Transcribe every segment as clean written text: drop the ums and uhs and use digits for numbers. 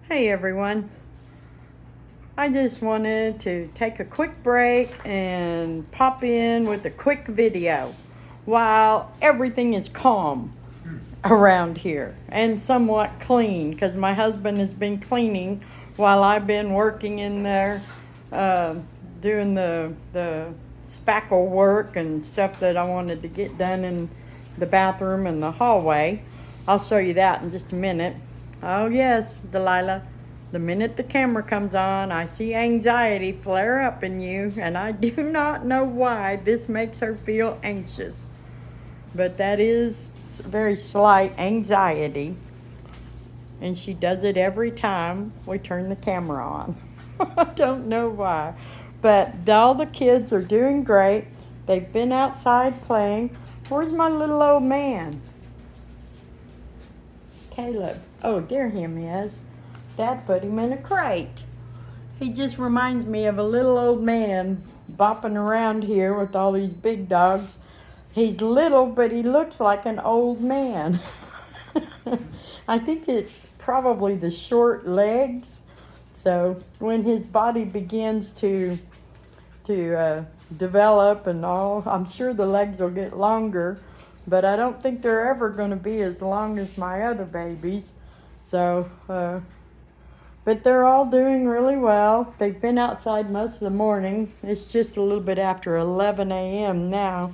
Hey everyone, I just wanted to take a quick break and pop in with a quick video while everything is calm around here and somewhat clean because my husband has been cleaning while I've been working in there doing the spackle work and stuff that I wanted to get done in the bathroom and the hallway. I'll show you that in just a minute. Oh yes, Delilah. The minute the camera comes on, I see anxiety flare up in you, and I do not know why this makes her feel anxious. But that is very slight anxiety, and she does it every time we turn the camera on. I don't know why. But all the kids are doing great. They've been outside playing. Where's my little old man? Caleb. Oh, there him is. Dad put him in a crate. He just reminds me of a little old man bopping around here with all these big dogs. He's little, but he looks like an old man. I think it's probably the short legs. So when his body begins to develop and all, I'm sure the legs will get longer, but I don't think they're ever going to be as long as my other babies. So, but they're all doing really well. They've been outside most of the morning. It's just a little bit after 11 a.m. now.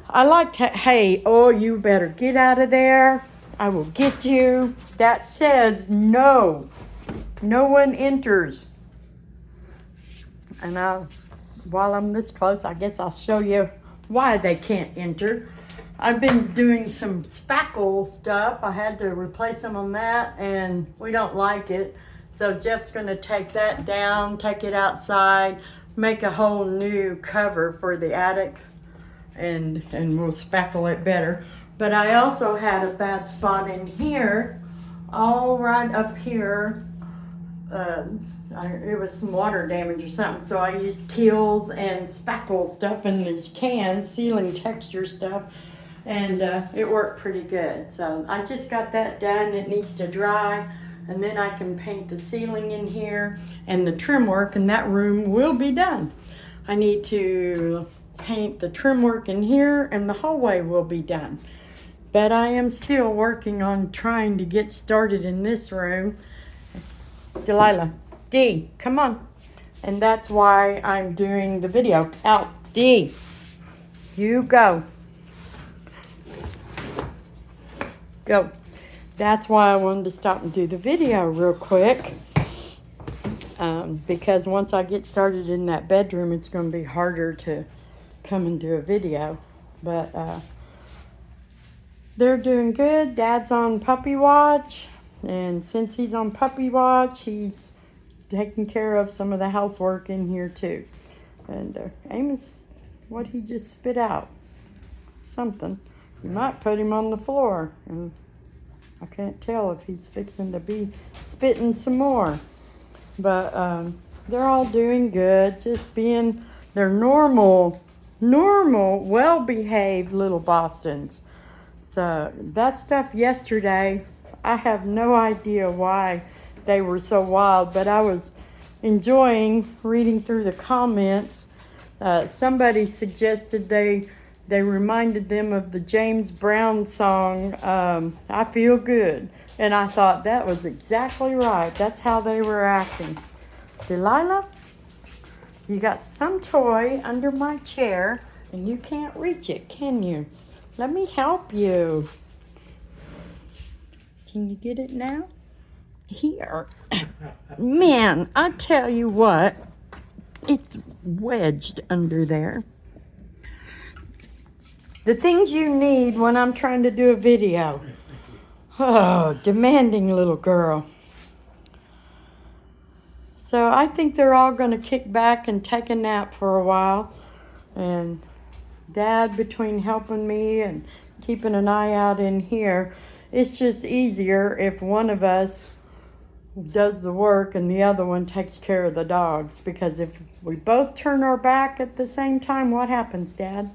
I like to, hey, oh, you better get out of there. I will get you. That says no. No one enters. And while I'm this close, I guess I'll show you why they can't enter. I've been doing some spackle stuff. I had to replace them on that, and we don't like it. So Jeff's going to take that down, take it outside, make a whole new cover for the attic, and we'll spackle it better. But I also had a bad spot in here, all right up here. It was some water damage or something, so I used Kills and spackle stuff in these cans, sealing texture stuff, and it worked pretty good. So I just got that done. It needs to dry, and then I can paint the ceiling in here, and the trim work in that room will be done. I need to paint the trim work in here, and the hallway will be done. But I am still working on trying to get started in this room. Delilah, D, come on. And that's why I'm doing the video. Out, D, you go. Go. That's why I wanted to stop and do the video real quick. Because once I get started in that bedroom, it's going to be harder to come and do a video. But they're doing good. Dad's on puppy watch. And since he's on puppy watch, he's taking care of some of the housework in here too. And Amos, what he just spit out? Something. You might put him on the floor. And I can't tell if he's fixing to be spitting some more. But they're all doing good. Just being their normal, well-behaved little Bostons. So that stuff yesterday, I have no idea why they were so wild, but I was enjoying reading through the comments. Somebody suggested they reminded them of the James Brown song, I Feel Good. And I thought that was exactly right. That's how they were acting. Delilah, you got some toy under my chair and you can't reach it, can you? Let me help you. Can you get it now? Here. Man, I tell you what, it's wedged under there. The things you need when I'm trying to do a video. Oh, demanding little girl. So I think they're all going to kick back and take a nap for a while. And Dad, between helping me and keeping an eye out in here, it's just easier if one of us does the work and the other one takes care of the dogs. Because if we both turn our back at the same time, what happens, Dad?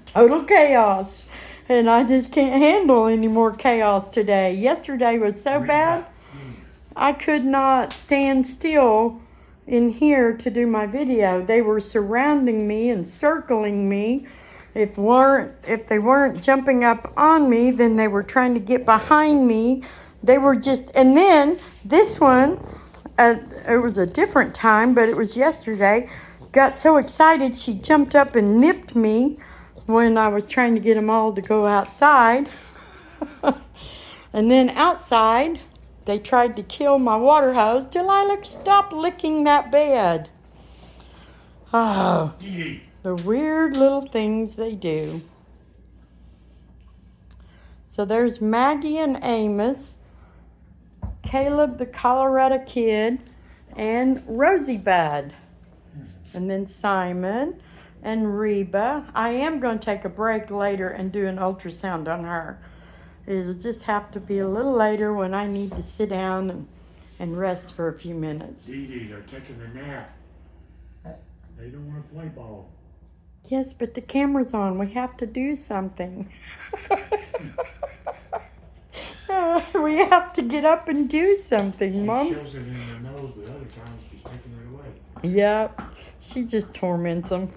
Total chaos. And I just can't handle any more chaos today. Yesterday was so bad, I could not stand still in here to do my video. They were surrounding me and circling me. If they weren't jumping up on me, then they were trying to get behind me. They were just, and then this one, it was a different time, but it was yesterday, got so excited she jumped up and nipped me when I was trying to get them all to go outside. And then outside, they tried to kill my water hose. Delilah, stop licking that bed. Oh, the weird little things they do. So there's Maggie and Amos, Caleb the Colorado kid, and Rosebud. And then Simon and Reba. I am going to take a break later and do an ultrasound on her. It'll just have to be a little later when I need to sit down and rest for a few minutes. Dee they're taking a nap. They don't want to play ball. Yes, but the camera's on. We have to do something. We have to get up and do something, Mom. She shoves it in her nose, but other times she's taking it away. Yep, she just torments them.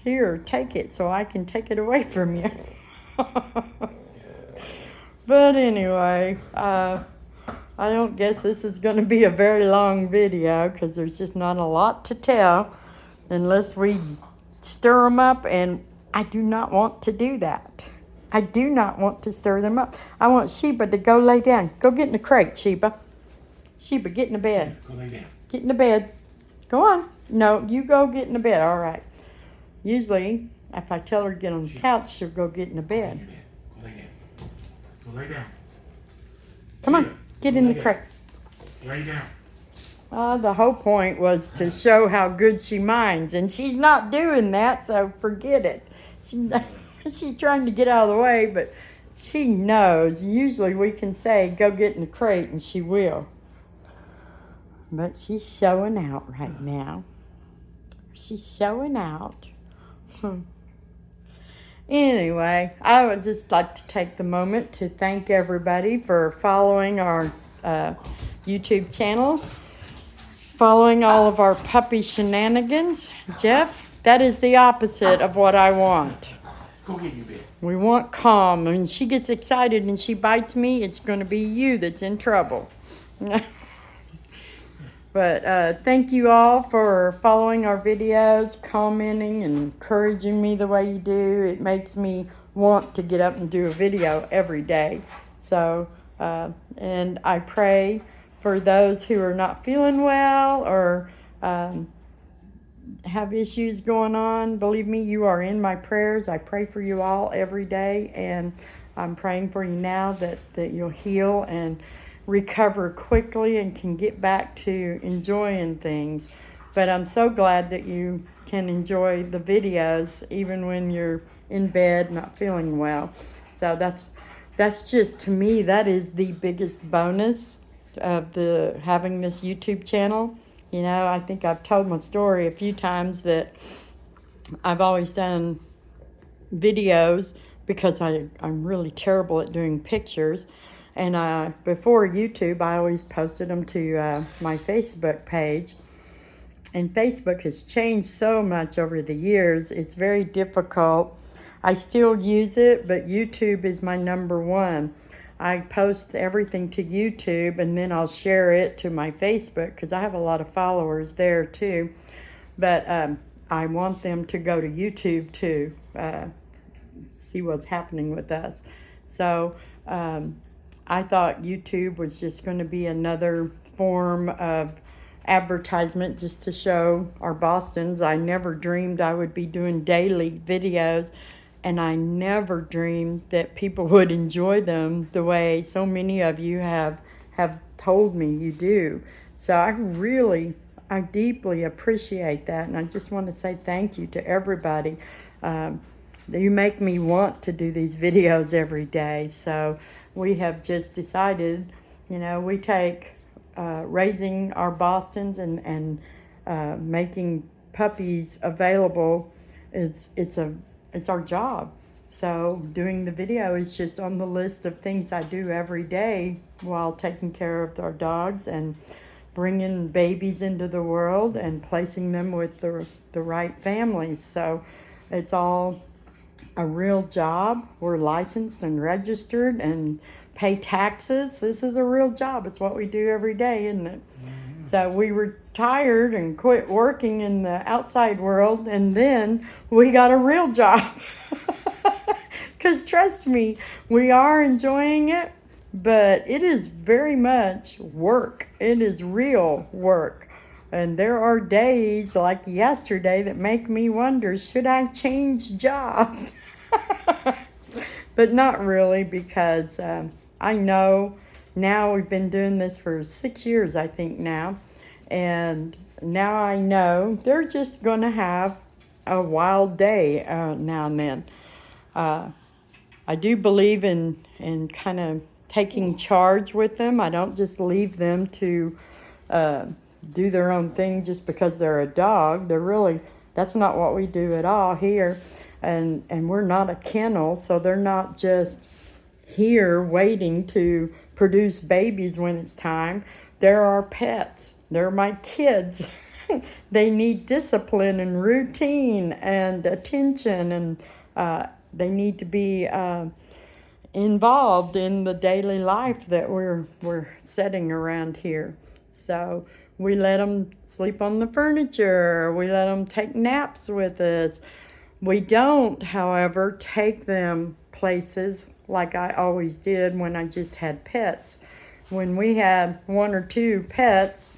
Here, take it so I can take it away from you. But anyway, I don't guess this is going to be a very long video because there's just not a lot to tell unless we stir them up, and I do not want to do that. I do not want to stir them up. I want Sheba to go lay down. Go get in the crate, Sheba. Sheba, get in the bed. Go lay down. Get in the bed. Go on. No, you go get in the bed. All right. Usually, if I tell her to get on the couch, she'll go get in the bed. Go lay down. Go lay down. Come on. Get in the crate. Lay The down. whole point was to show how good she minds, and she's not doing that, so forget it. She's trying to get out of the way, but she knows. Usually we can say, go get in the crate, and she will. But she's showing out right now. She's showing out. Anyway, I would just like to take the moment to thank everybody for following our YouTube channel, following all of our puppy shenanigans. Jeff, that is the opposite of what I want. Go get your bed. We want calm. When she gets excited and she bites me, it's going to be you that's in trouble. But thank you all for following our videos, commenting, and encouraging me the way you do. It makes me want to get up and do a video every day. So, and I pray for those who are not feeling well or have issues going on. Believe me, you are in my prayers. I pray for you all every day, and I'm praying for you now that you'll heal and recover quickly and can get back to enjoying things. But I'm so glad that you can enjoy the videos even when you're in bed not feeling well. So that's just, to me, that is the biggest bonus of having this YouTube channel. You know, I think I've told my story a few times that I've always done videos because I'm really terrible at doing pictures. And before YouTube, I always posted them to my Facebook page. And Facebook has changed so much over the years. It's very difficult. I still use it, but YouTube is my number one. I post everything to YouTube, and then I'll share it to my Facebook because I have a lot of followers there too. But I want them to go to YouTube to see what's happening with us. So I thought YouTube was just going to be another form of advertisement just to show our Bostons. I never dreamed I would be doing daily videos. And I never dreamed that people would enjoy them the way so many of you have told me you do. So I deeply appreciate that. And I just want to say thank you to everybody. You make me want to do these videos every day. So we have just decided, you know, we take raising our Bostons and making puppies available it's our job. So doing the video is just on the list of things I do every day while taking care of our dogs and bringing babies into the world and placing them with the right families. So it's all a real job. We're licensed and registered and pay taxes. This is a real job. It's what we do every day, isn't it? So we retired and quit working in the outside world, and then we got a real job. Because trust me, we are enjoying it, but it is very much work. It is real work. And there are days like yesterday that make me wonder, should I change jobs? But not really, because I know now we've been doing this for 6 years, I think now. And now I know they're just going to have a wild day now and then. I do believe in kind of taking charge with them. I don't just leave them to do their own thing just because they're a dog. That's not what we do at all here. And we're not a kennel, so they're not just here waiting to produce babies when it's time. They're our pets. They're my kids. They need discipline and routine and attention, and they need to be involved in the daily life that we're setting around here. So we let them sleep on the furniture. We let them take naps with us. We don't, however, take them places like I always did when I just had pets. When we had 1 or 2 pets,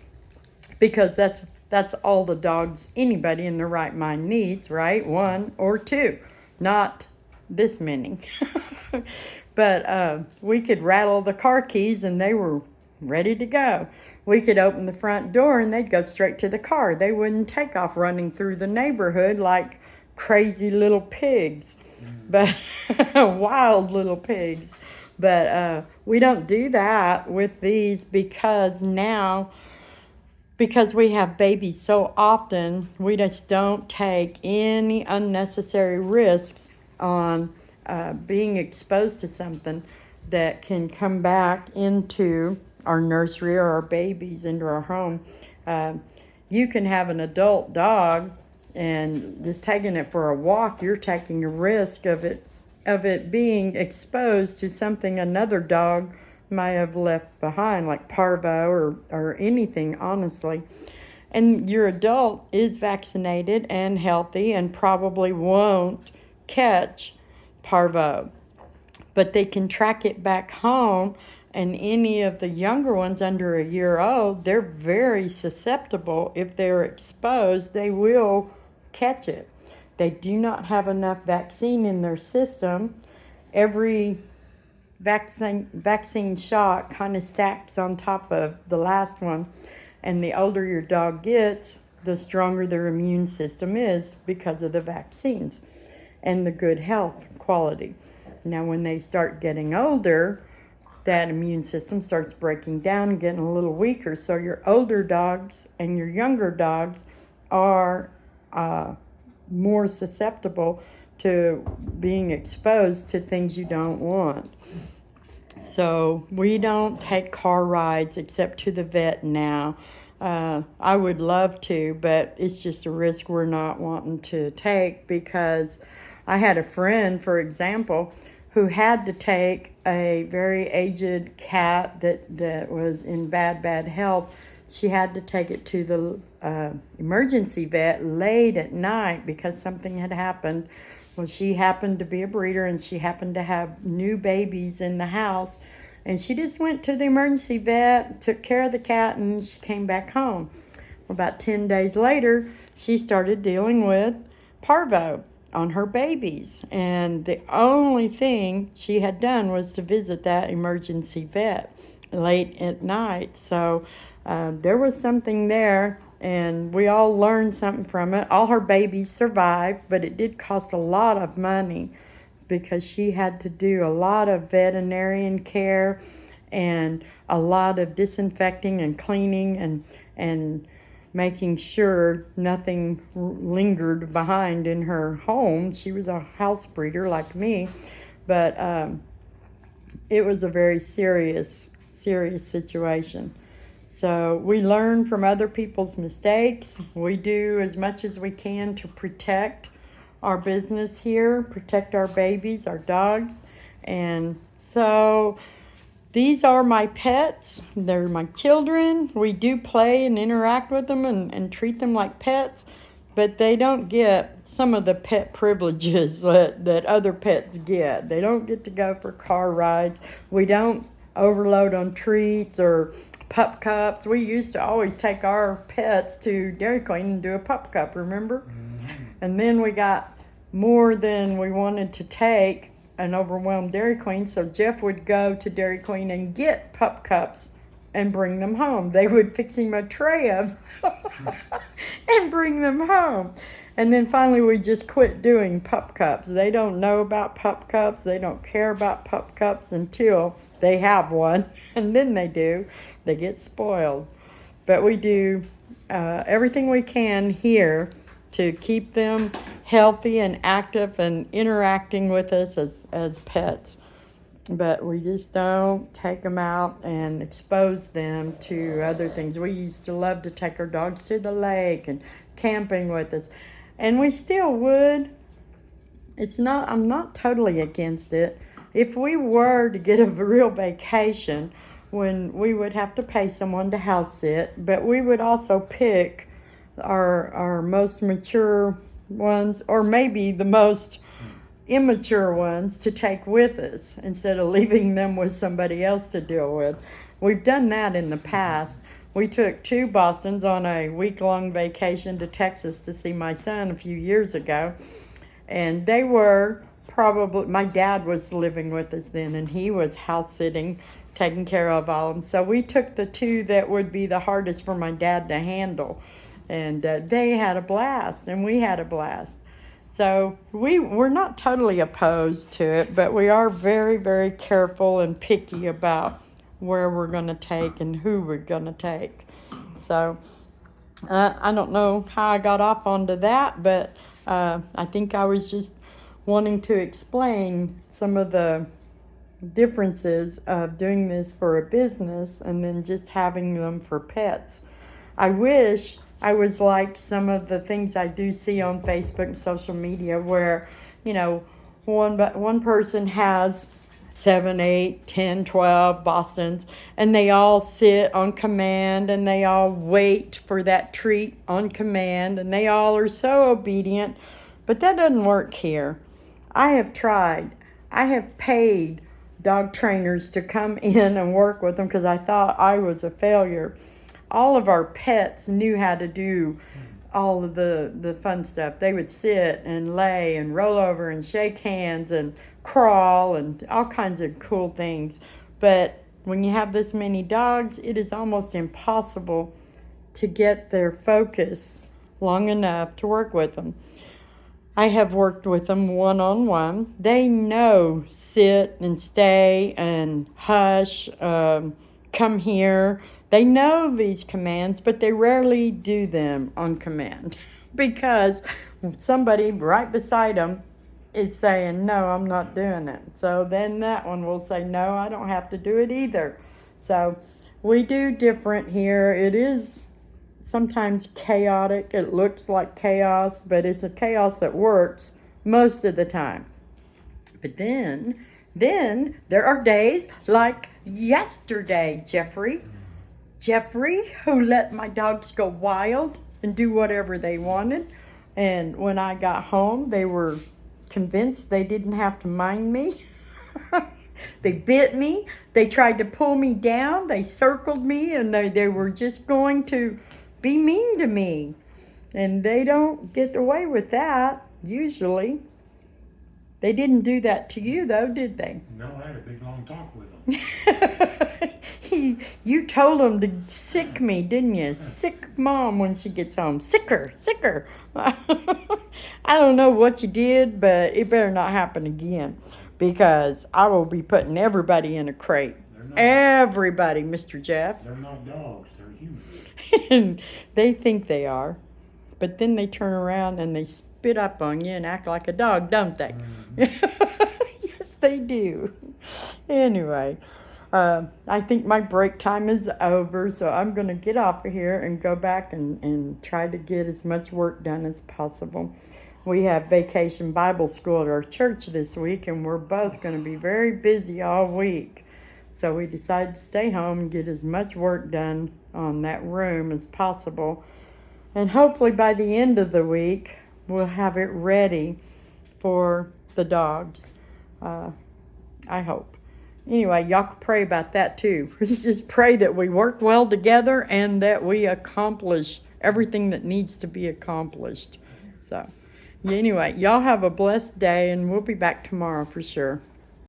because that's all the dogs anybody in their right mind needs, right? 1 or 2, not this many. But we could rattle the car keys and they were ready to go. We could open the front door and they'd go straight to the car. They wouldn't take off running through the neighborhood like crazy little pigs, but wild little pigs. But we don't do that with these because we have babies so often, we just don't take any unnecessary risks on being exposed to something that can come back into our nursery or our babies into our home. You can have an adult dog, and just taking it for a walk, you're taking a risk of it being exposed to something another dog might have left behind, like parvo or anything, honestly. And your adult is vaccinated and healthy and probably won't catch parvo, but they can track it back home. And any of the younger ones under a year old, they're very susceptible. If they're exposed, they will catch it. They do not have enough vaccine in their system. Every vaccine shot kind of stacks on top of the last one. And the older your dog gets, the stronger their immune system is because of the vaccines and the good health quality. Now, when they start getting older, that immune system starts breaking down and getting a little weaker. So your older dogs and your younger dogs are more susceptible to being exposed to things you don't want. So we don't take car rides except to the vet now. I would love to, but it's just a risk we're not wanting to take, because I had a friend, for example, who had to take a very aged cat that was in bad health. She had to take it to the emergency vet late at night because something had happened. Well, she happened to be a breeder, and she happened to have new babies in the house. And she just went to the emergency vet, took care of the cat, and she came back home. About 10 days later, she started dealing with parvo on her babies. And the only thing she had done was to visit that emergency vet late at night. So there was something there, and we all learned something from it. All her babies survived, but it did cost a lot of money because she had to do a lot of veterinarian care and a lot of disinfecting and cleaning and making sure nothing lingered behind in her home. She was a house breeder like me, but it was a very serious situation. So we learn from other people's mistakes. We do as much as we can to protect our business here, protect our babies, our dogs. And so these are my pets. They're my children. We do play and interact with them and treat them like pets, but they don't get some of the pet privileges that other pets get. They don't get to go for car rides. We don't overload on treats or pup cups. We used to always take our pets to Dairy Queen and do a pup cup, remember? Mm-hmm. And then we got more than we wanted to take and overwhelmed Dairy Queen, so Jeff would go to Dairy Queen and get pup cups and bring them home. They would fix him a tray of and bring them home. And then finally we just quit doing pup cups. They don't know about pup cups. They don't care about pup cups until they have one, and then they do. They get spoiled. But we do everything we can here to keep them healthy and active and interacting with us as pets. But we just don't take them out and expose them to other things. We used to love to take our dogs to the lake and camping with us. And we still would. I'm not totally against it. If we were to get a real vacation, when we would have to pay someone to house sit, but we would also pick our most mature ones, or maybe the most immature ones, to take with us instead of leaving them with somebody else to deal with. We've done that in the past. We took 2 Bostons on a week-long vacation to Texas to see my son a few years ago, and they were probably, my dad was living with us then, and he was house sitting, taking care of all of them. So we took the 2 that would be the hardest for my dad to handle, and they had a blast, and we had a blast. So we're not totally opposed to it, but we are very, very careful and picky about where we're going to take and who we're going to take. So I don't know how I got off onto that, but I think I was just wanting to explain some of the differences of doing this for a business and then just having them for pets. I wish I was like some of the things I do see on Facebook and social media where, one person has 7, 8, 10, 12 Bostons, and they all sit on command, and they all wait for that treat on command, and they all are so obedient. But that doesn't work here. I have tried. I have paid dog trainers to come in and work with them because I thought I was a failure. All of our pets knew how to do all of the fun stuff. They would sit and lay and roll over and shake hands and crawl and all kinds of cool things. But when you have this many dogs, it is almost impossible to get their focus long enough to work with them. I have worked with them one-on-one. They know sit and stay and hush, come here. They know these commands, but they rarely do them on command because somebody right beside them is saying, no, I'm not doing it. So then that one will say, no, I don't have to do it either. So we do different here. It is sometimes chaotic. It looks like chaos, but it's a chaos that works most of the time. But then there are days like yesterday, Jeffrey, who let my dogs go wild and do whatever they wanted. And when I got home, they were convinced they didn't have to mind me. They bit me. They tried to pull me down. They circled me, and they were just going to be mean to me. And they don't get away with that, usually. They didn't do that to you, though, did they? No, I had a big, long talk with them. You told them to sick me, didn't you? Sick Mom when she gets home. Sick her. I don't know what you did, but it better not happen again, because I will be putting everybody in a crate. They're everybody, Mr. Jeff. They're not dogs, they're humans. And they think they are. But then they turn around and they spit up on you and act like a dog, don't they? Yes, they do. Anyway, I think my break time is over, so I'm going to get off of here and go back and try to get as much work done as possible. We have Vacation Bible School at our church this week, and we're both going to be very busy all week. So we decided to stay home and get as much work done on that room as possible. And hopefully by the end of the week, we'll have it ready for the dogs. I hope. Anyway, y'all can pray about that too. Just pray that we work well together and that we accomplish everything that needs to be accomplished. So, anyway, y'all have a blessed day, and we'll be back tomorrow for sure.